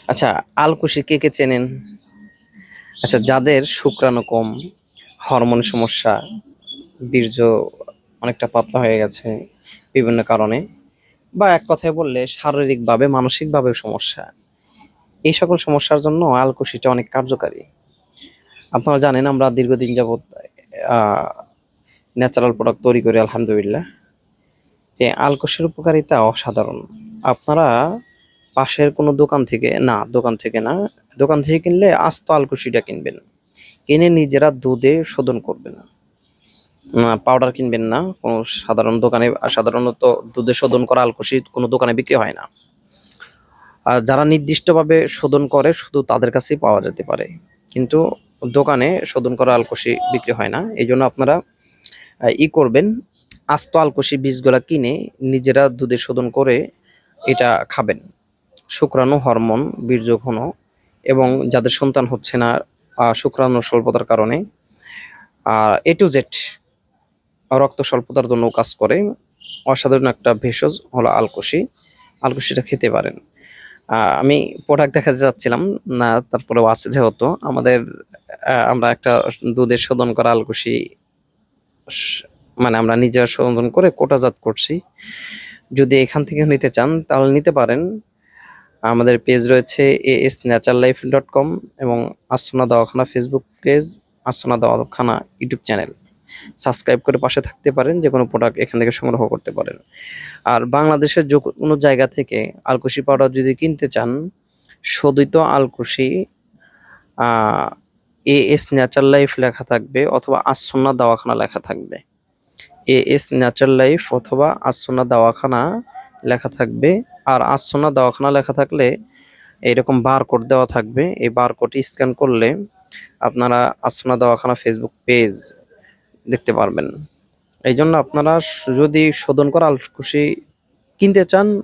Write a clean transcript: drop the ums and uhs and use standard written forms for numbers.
আচ্ছা, আলকুশি কে চেনেন? আচ্ছা, যাদের শুক্রাণু কম, হরমোন সমস্যা, বীর্য অনেকটা পাতলা হয়ে গেছে বিভিন্ন কারণে, বা এক কথায় বললে শারীরিকভাবে মানসিকভাবেও সমস্যা, এই সকল সমস্যার জন্য আলকুশিটা অনেক কার্যকারী। আপনারা জানেন আমরা দীর্ঘদিন যাবৎ ন্যাচারাল প্রোডাক্ট তৈরি করি আলহামদুলিল্লাহ। যে আলকুশির উপকারিতা অসাধারণ। আপনারা পাশের কোনো দোকান থেকে না, দোকান থেকে কিনলে আস্ত আলকুশিটা কিনবেন, কিনে নিজেরা দুধে শোধন করবেন। পাউডার কিনবেন না কোনো সাধারণ দোকানে। সাধারণত দুধে শোধন করা আলকুশি কোনো দোকানে বিক্রি হয় না। আর যারা নির্দিষ্টভাবে শোধন করে শুধু তাদের কাছেই পাওয়া যেতে পারে, কিন্তু দোকানে শোধন করা আলকুশি বিক্রি হয় না। এই জন্য আপনারা করবেন, আস্ত আলকুশি বীজগুলা কিনে নিজেরা দুধে শোধন করে এটা খাবেন। শুক্রাণু, হরমোন, বীর্যঘন এবং যাদের সন্তান হচ্ছে না শুক্রাণু স্বল্পতার কারণে, এ টু জেড রক্ত স্বল্পতার জন্য কাজ করে। অসাধারণ একটা ভেষজ হলো আলকুশি। আলকুশিটা খেতে পারেন। আমি প্রোডাক্ট দেখাতে যাচ্ছিলাম না, তারপরেও আছে যেহেতু আমাদের, আমরা একটা দুধে শোধন করা আলকুশি স- মানে আমরা নিজেরা শোধন করে কোটাজাত করছি। যদি এখান থেকে নিতে চান তাহলে নিতে পারেন। আমাদের পেজ রয়েছে asnaturalife.com এবং Asna Dawakhana Facebook page, Asna Dawakhana YouTube channel. Subscribe করে পাশে থাকতে পারেন, যে কোনো প্রোডাক্ট এখান থেকে সংগ্রহ করতে পারেন। আর বাংলাদেশের যে কোনো জায়গা থেকে আলকুশি পাউডার যদি কিনতে চান, শোধিত আলকুশি এস ন্যাচার লাইফ লেখা থাকবে অথবা আসনা দওয়াখানা লেখা থাকবে। এস ন্যাচার লাইফ অথবা আসনা দওয়াখানা লেখা থাকবে। আর আসনা দওয়াখানা লেখা থাকলে এরকম বারকোড দেওয়া থাকবে। এই বারকোডটি স্ক্যান করলে আপনারা আসনা দওয়াখানা ফেসবুক পেজ দেখতে পারবেন। এই জন্য আপনারা যদি শোধন করা আলকুশি কিনতে চান,